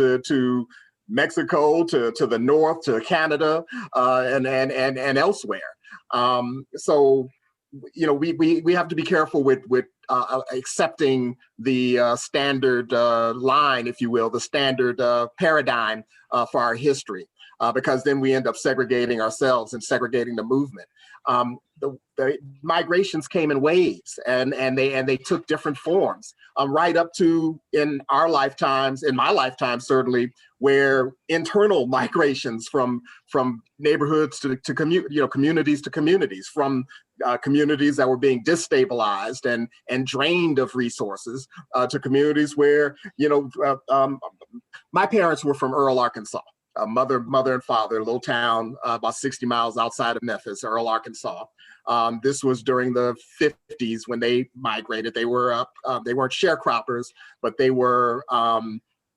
to Mexico, to the north, to Canada, and elsewhere. So, we have to be careful with accepting the standard line, if you will, the standard paradigm for our history, because then we end up segregating ourselves and segregating the movement. The migrations came in waves, and they took different forms, right up to in our lifetimes, in my lifetime certainly, where internal migrations from neighborhoods to communities to communities, from communities that were being destabilized and drained of resources, to communities where my parents were from Earl, Arkansas. Mother and father, a little town about 60 miles outside of Memphis, Earl, Arkansas. This was during the 50s when they migrated. They were they weren't sharecroppers, but they were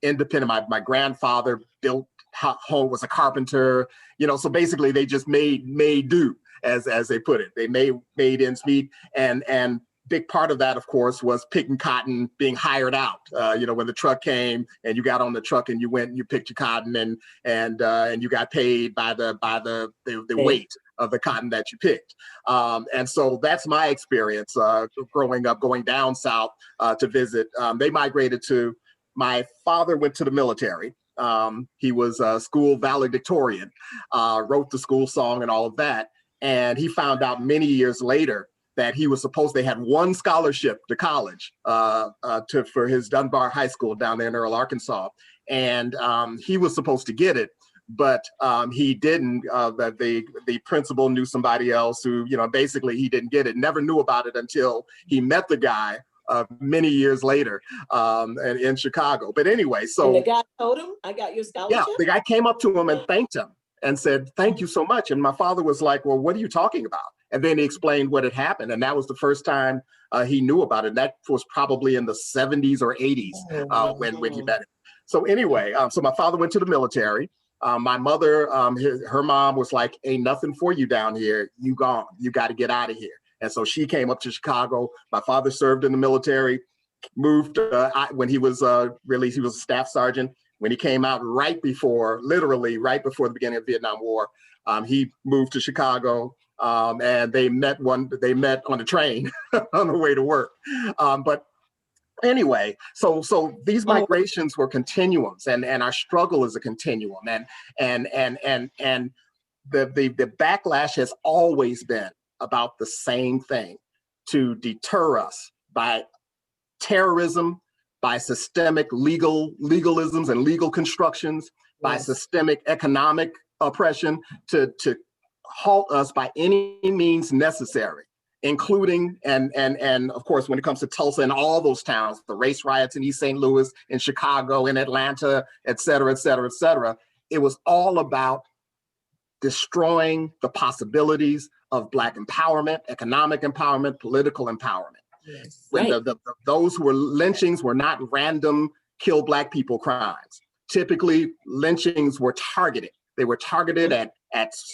independent. My grandfather built home, was a carpenter. So basically they just made do, as they put it. They made ends meet, and big part of that, of course, was picking cotton, being hired out. When the truck came and you got on the truck and you went and you picked your cotton, and you got paid by the weight of the cotton that you picked. And so that's my experience growing up, going down south to visit. They migrated to. My father went to the military. He was a school valedictorian, wrote the school song and all of that. And he found out many years later that they had one scholarship to college for his Dunbar High School down there in Earl, Arkansas. And he was supposed to get it, but he didn't. The principal knew somebody else who, basically he didn't get it, never knew about it until he met the guy many years later in Chicago. But anyway, so. And the guy told him, I got your scholarship? Yeah, the guy came up to him and thanked him and said, thank you so much. And my father was like, well, what are you talking about? And then he explained what had happened. And that was the first time he knew about it. That was probably in the 70s or 80s when he met him. So anyway, so my father went to the military. My mother, her mom was like, ain't nothing for you down here. You gone. You got to get out of here. And so she came up to Chicago. My father served in the military, moved when he was he was a staff sergeant. When he came out literally right before the beginning of the Vietnam War, he moved to Chicago, and they met on the train on the way to work. But anyway, so these migrations were continuums, and our struggle is a continuum, and the backlash has always been about the same thing: to deter us by terrorism, by systemic legalisms and legal constructions, by systemic economic oppression, to halt us by any means necessary, including and of course, when it comes to Tulsa and all those towns, the race riots in East St. Louis, in Chicago, in Atlanta, et cetera, et cetera, et cetera. It was all about destroying the possibilities of Black empowerment, economic empowerment, political empowerment. Yes. When Right. those who were lynchings were not random kill Black people crimes. Typically, lynchings were targeted. They were targeted at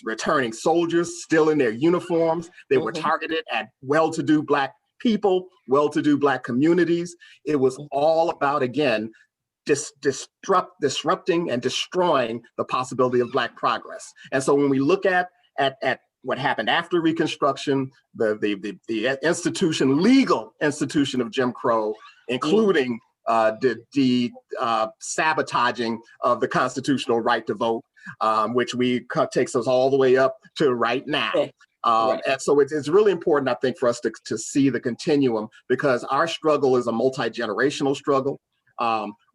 returning soldiers still in their uniforms. They were targeted at well-to-do Black people, well-to-do Black communities. It was all about, again, disrupting and destroying the possibility of Black progress. And so when we look at what happened after Reconstruction, the legal institution of Jim Crow, including the sabotaging of the constitutional right to vote, which takes us all the way up to right now. And so it's really important, I think, for us to see the continuum, because our struggle is a multi-generational struggle.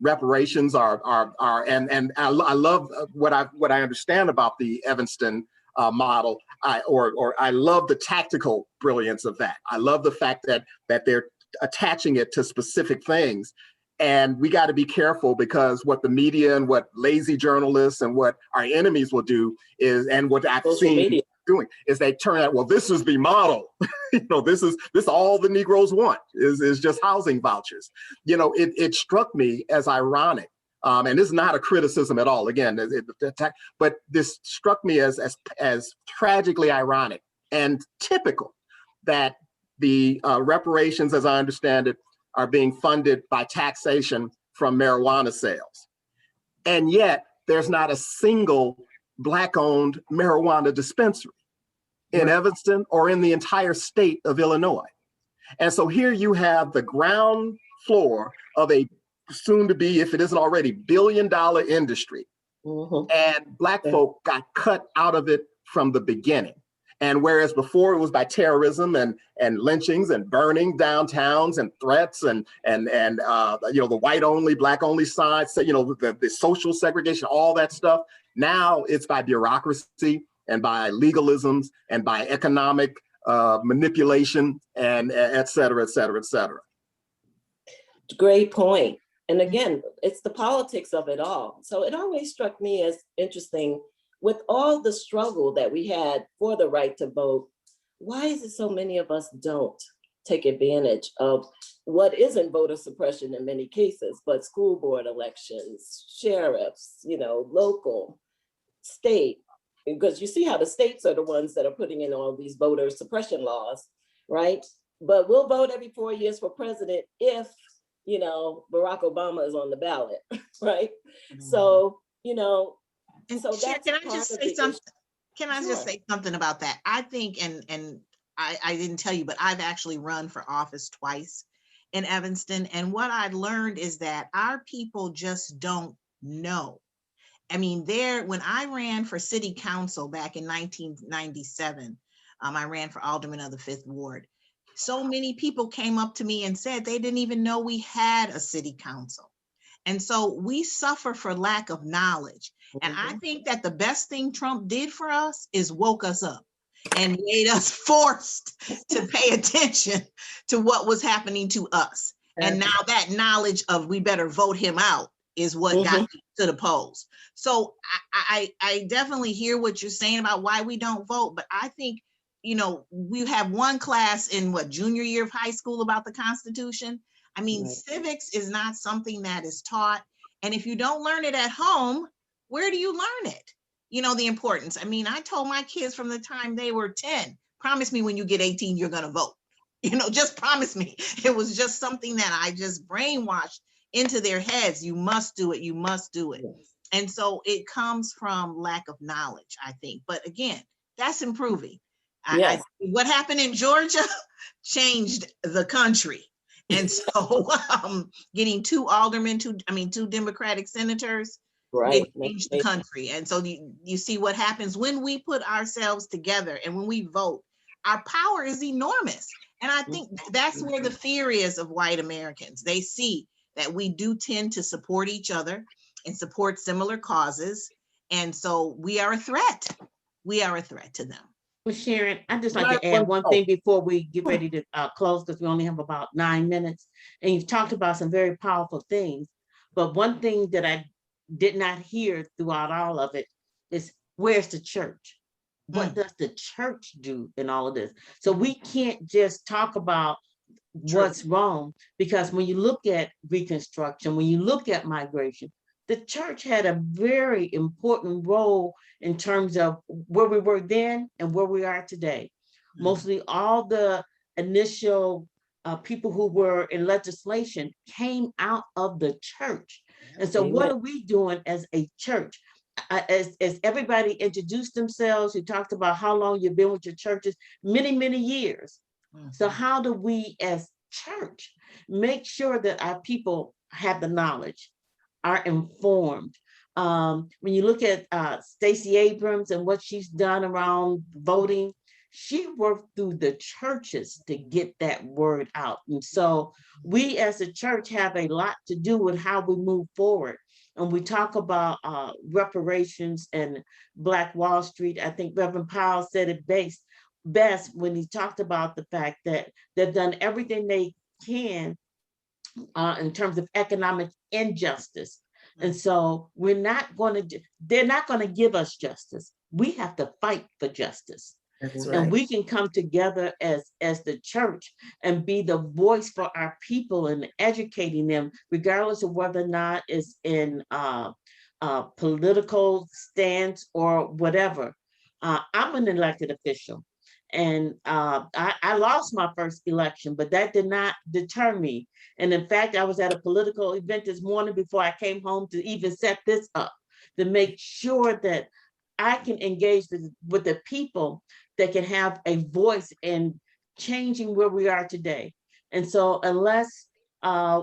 Reparations are and I love what I understand about the Evanston model. I love the tactical brilliance of that. I love the fact that they're attaching it to specific things. And we got to be careful, because what the media and what lazy journalists and what our enemies will do is, and what I've seen doing, is they turn out, well, this is the model. This all the Negroes want is just housing vouchers. It struck me as ironic. And this is not a criticism at all. Again, but this struck me as tragically ironic and typical that the reparations, as I understand it, are being funded by taxation from marijuana sales. And yet there's not a single Black-owned marijuana dispensary in Evanston or in the entire state of Illinois. And so here you have the ground floor of a soon to be, if it isn't already, billion-dollar industry. And Black folk got cut out of it from the beginning. And whereas before it was by terrorism and lynchings and burning downtowns and threats and the white only, Black only signs, the social segregation, all that stuff. Now it's by bureaucracy and by legalisms and by economic manipulation and et cetera, et cetera, et cetera. Great point. And again, it's the politics of it all. So it always struck me as interesting, with all the struggle that we had for the right to vote, why is it so many of us don't take advantage of what isn't voter suppression in many cases, but school board elections, sheriffs, local, state, because you see how the states are the ones that are putting in all these voter suppression laws, right? But we'll vote every 4 years for president if, Barack Obama is on the ballot, right? So, And so Cher, that's can I part just of say the something? issue. Can I just say something about that? I think, and I didn't tell you, but I've actually run for office twice in Evanston. And what I learned is that our people just don't know. I mean, when I ran for city council back in 1997, I ran for alderman of the 5th Ward. So many people came up to me and said they didn't even know we had a city council. And so we suffer for lack of knowledge. And I think that the best thing Trump did for us is woke us up and made us forced to pay attention to what was happening to us. And now that knowledge of we better vote him out is what got me to the polls. So I definitely hear what you're saying about why we don't vote, but I think, we have one class in junior year of high school about the Constitution. I mean, civics is not something that is taught. And if you don't learn it at home, where do you learn it? The importance. I mean, I told my kids from the time they were 10, promise me when you get 18, you're going to vote. Just promise me. It was just something that I just brainwashed into their heads. You must do it. You must do it. And so it comes from lack of knowledge, I think. But again, that's improving. What happened in Georgia changed the country. And so getting 2 aldermen, 2 Democratic senators, it changed the country. And so you see what happens when we put ourselves together and when we vote, our power is enormous. And I think that's where the fear is of white Americans. They see that we do tend to support each other and support similar causes. And so we are a threat. We are a threat to them. Well, Sharon, I'd just like to add one thing before we get ready to close, because we only have about 9 minutes. And you've talked about some very powerful things. But one thing that I did not hear throughout all of it is, where's the church? What does the church do in all of this? So we can't just talk about what's wrong, because when you look at Reconstruction, when you look at migration, the church had a very important role in terms of where we were then and where we are today. Mostly all the initial people who were in legislation came out of the church. And so what are we doing as a church? As everybody introduced themselves, you talked about how long you've been with your churches, many, many years. So how do we as church make sure that our people have the knowledge, are informed? When you look at Stacey Abrams and what she's done around voting, she worked through the churches to get that word out. And so we as a church have a lot to do with how we move forward. And we talk about reparations and Black Wall Street. I think Reverend Powell said it best when he talked about the fact that they've done everything they can in terms of economic injustice. And so they're not going to give us justice. We have to fight for justice. And we can come together as the church and be the voice for our people and educating them, regardless of whether or not it's in political stance or whatever. I'm an elected official. And I lost my first election, but that did not deter me. And in fact, I was at a political event this morning before I came home to even set this up, to make sure that I can engage with the people that can have a voice in changing where we are today. And so unless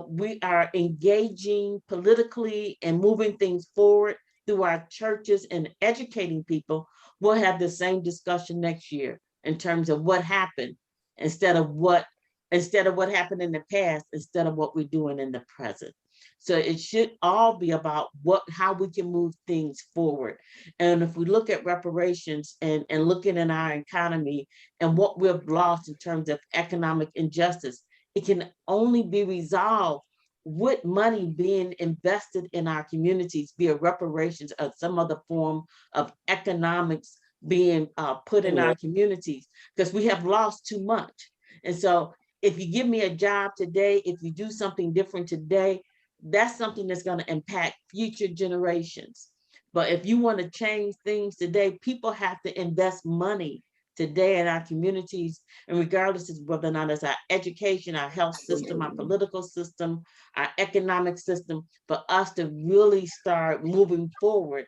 we are engaging politically and moving things forward through our churches and educating people, we'll have the same discussion next year in terms of what happened instead of what happened in the past, instead of what we're doing in the present. So it should all be about how we can move things forward. And if we look at reparations and looking at our economy and what we've lost in terms of economic injustice, it can only be resolved with money being invested in our communities via reparations or some other form of economics being put in our communities, because we have lost too much. And so if you give me a job today, if you do something different today, that's something that's going to impact future generations. But if you want to change things today, people have to invest money today in our communities, and regardless of whether or not it's our education, our health system, our political system, our economic system, for us to really start moving forward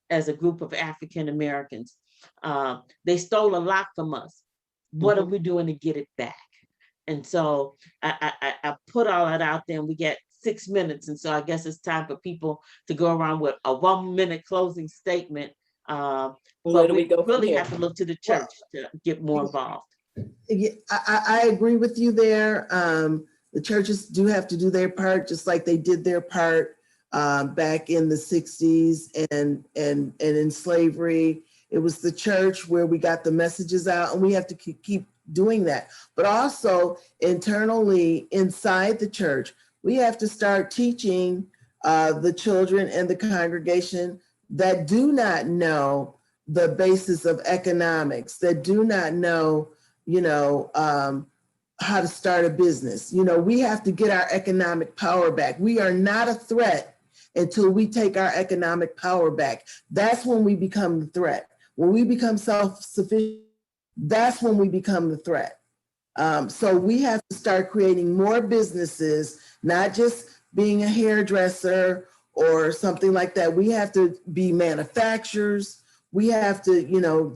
as a group of African Americans. They stole a lot from us. What are we doing to get it back? And so I put all that out there, and we get 6 minutes. And so I guess it's time for people to go around with a 1 minute closing statement. But we really have to look to the church to get more involved. Yeah, I agree with you there. The churches do have to do their part, just like they did their part back in the 60s and in slavery. It was the church where we got the messages out, and we have to keep doing that. But also internally inside the church, we have to start teaching the children and the congregation that do not know the basis of economics, that do not know, how to start a business. We have to get our economic power back. We are not a threat until we take our economic power back. That's when we become the threat. When we become self-sufficient, that's when we become the threat. So we have to start creating more businesses, not just being a hairdresser or something like that. We have to be manufacturers. We have to,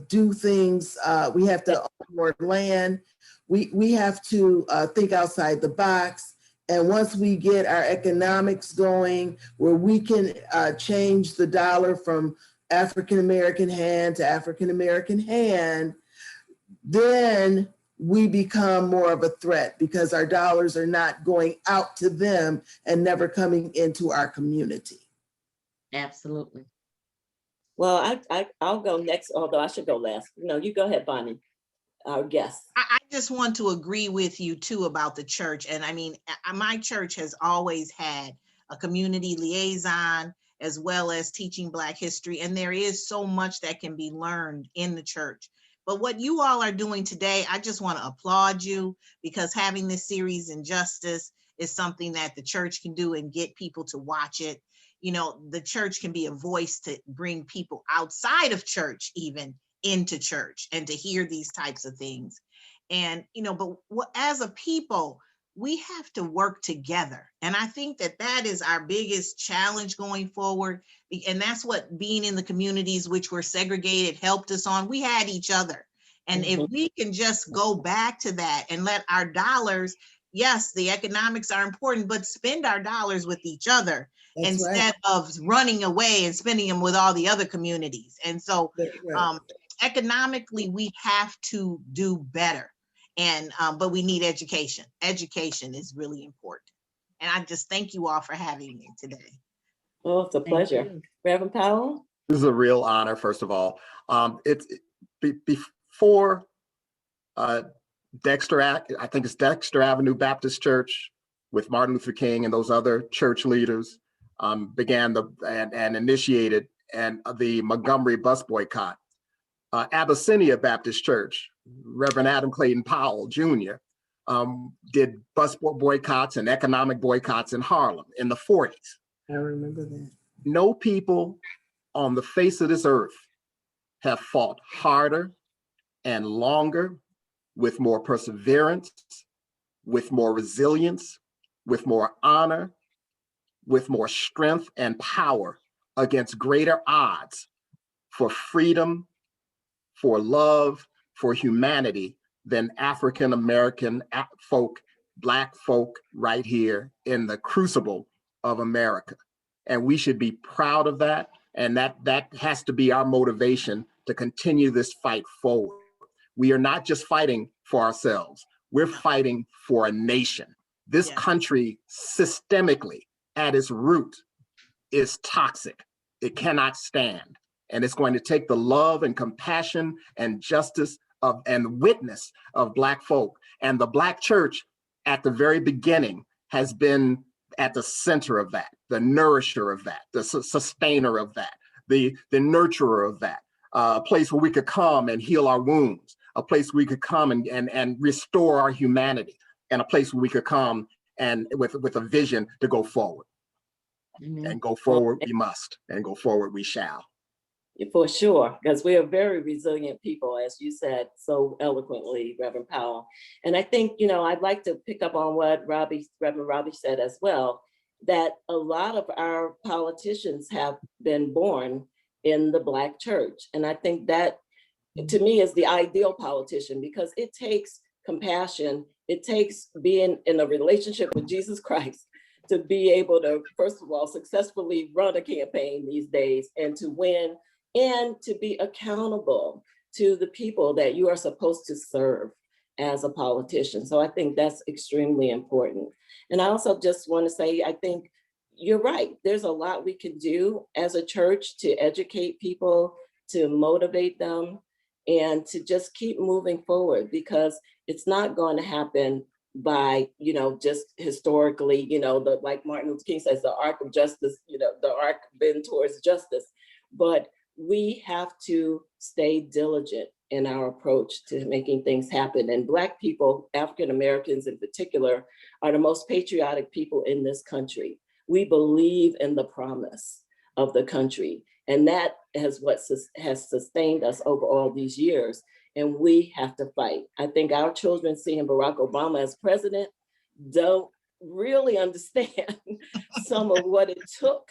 do things. We have to own more land. We have to think outside the box. And once we get our economics going, where we can change the dollar from African-American hand to African-American hand, then we become more of a threat, because our dollars are not going out to them and never coming into our community. Absolutely. Well, I'll go next, although I should go last. No, you go ahead, Bonnie, our guest. I just want to agree with you too about the church. And I mean, my church has always had a community liaison as well as teaching Black history. And there is so much that can be learned in the church. But what you all are doing today, I just want to applaud you, because having this series Injustice is something that the church can do and get people to watch it. The church can be a voice to bring people outside of church even into church and to hear these types of things. And, but as a people, we have to work together. And I think that is our biggest challenge going forward. And that's what being in the communities which were segregated helped us on. We had each other. And if we can just go back to that and let our dollars, yes, the economics are important, but spend our dollars with each other. That's instead of running away and spending them with all the other communities. And so economically, we have to do better. And but we need education. Education is really important. And I just thank you all for having me today. Oh, it's a pleasure. Reverend Powell? This is a real honor, first of all. Before Dexter, I think it's Dexter Avenue Baptist Church with Martin Luther King and those other church leaders began and initiated the Montgomery bus boycott. Abyssinia Baptist Church, Reverend Adam Clayton Powell Jr. Did bus boycotts and economic boycotts in Harlem in the 40s. I remember that. No people on the face of this earth have fought harder and longer with more perseverance, with more resilience, with more honor, with more strength and power against greater odds for freedom, for love, for humanity than African-American folk, Black folk right here in the crucible of America. And we should be proud of that. And that has to be our motivation to continue this fight forward. We are not just fighting for ourselves, we're fighting for a nation. This country systemically at its root is toxic. It cannot stand. And it's going to take the love and compassion and justice of and witness of Black folk. And the Black church at the very beginning has been at the center of that, the nourisher of that, the sustainer of that, the nurturer of that, a place where we could come and heal our wounds, a place where we could come and restore our humanity, and a place where we could come and with a vision to go forward. And go forward we must, and go forward we shall. For sure, because we are very resilient people, as you said so eloquently, Reverend Powell. And I think, you know, I'd like to pick up on what Reverend Robbie said as well, that a lot of our politicians have been born in the Black church. And I think that, to me, is the ideal politician, because it takes compassion. It takes being in a relationship with Jesus Christ to be able to, first of all, successfully run a campaign these days and to win, and to be accountable to the people that you are supposed to serve as a politician. So I think that's extremely important. And I also just want to say, I think you're right. There's a lot we can do as a church to educate people, to motivate them, and to just keep moving forward, because it's not going to happen by, you know, just historically, you know, like Martin Luther King says, the arc of justice, you know, the arc bend towards justice. But we have to stay diligent in our approach to making things happen. And Black people, African Americans in particular, are the most patriotic people in this country. We believe in the promise of the country. And that is what has sustained us over all these years. And we have to fight. I think our children seeing Barack Obama as president don't really understand some of what it took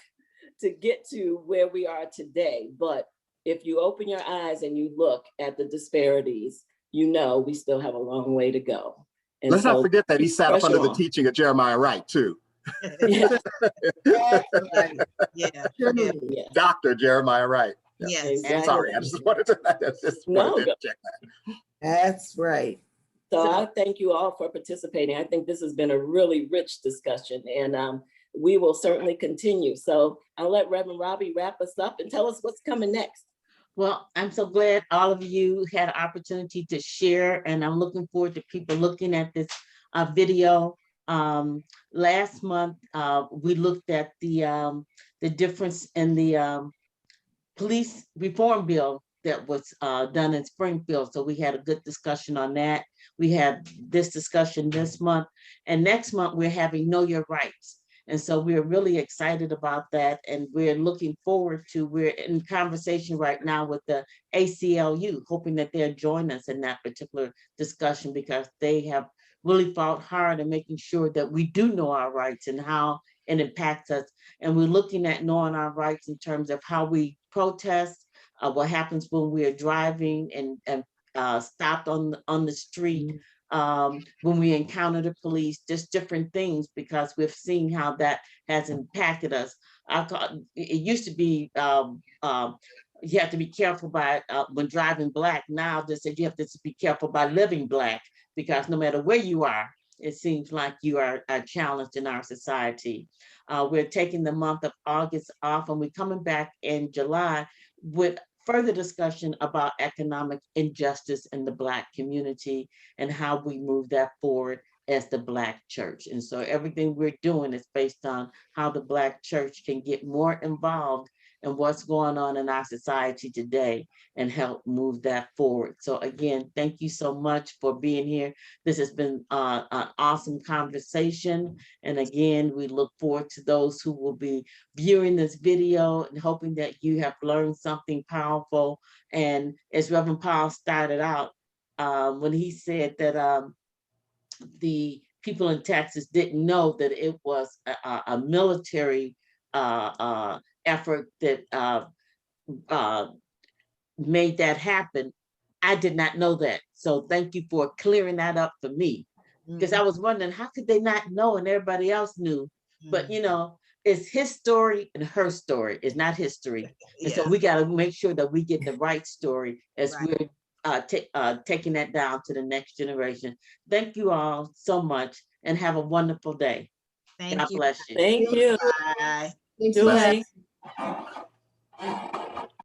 to get to where we are today. But if you open your eyes and you look at the disparities, you know we still have a long way to go. And let's not forget that he sat up under the teaching of Jeremiah Wright too. Yeah. Dr. Jeremiah Wright. Yes. Exactly. Sorry, I just wanted to check that. That's right. So I thank you all for participating. I think this has been a really rich discussion, and we will certainly continue. So I'll let Reverend Robbie wrap us up and tell us what's coming next. Well, I'm so glad all of you had an opportunity to share, and I'm looking forward to people looking at this video. Last month, we looked at the difference in the police reform bill that was done in Springfield. So we had a good discussion on that. We had this discussion this month, and next month we're having Know Your Rights. And so we're really excited about that. And we're looking forward to, we're in conversation right now with the ACLU, hoping that they'll join us in that particular discussion, because they have really fought hard in making sure that we do know our rights and how it impacts us. And we're looking at knowing our rights in terms of how we protest, what happens when we are driving and stopped on the street, when we encounter the police, just different things, because we've seen how that has impacted us. It used to be you have to be careful by when driving Black. Now they said you have to be careful by living Black, because no matter where you are, it seems like you are challenged in our society. We're taking the month of August off, and we're coming back in July with further discussion about economic injustice in the Black community and how we move that forward as the Black church. And so everything we're doing is based on how the Black church can get more involved in what's going on in our society today and help move that forward. So again, thank you so much for being here. This has been an awesome conversation. And again, we look forward to those who will be viewing this video and hoping that you have learned something powerful. And as Reverend Powell started out, when he said that the people in Texas didn't know that it was a military effort that made that happen. I did not know that. So thank you for clearing that up for me. Because I was wondering, how could they not know and everybody else knew? But you know, it's his story and her story. It's not history. And so we got to make sure that we get the right story as we're taking that down to the next generation. Thank you all so much and have a wonderful day. Thank God you. bless you. Thank you. Bye. Thank you. Joy.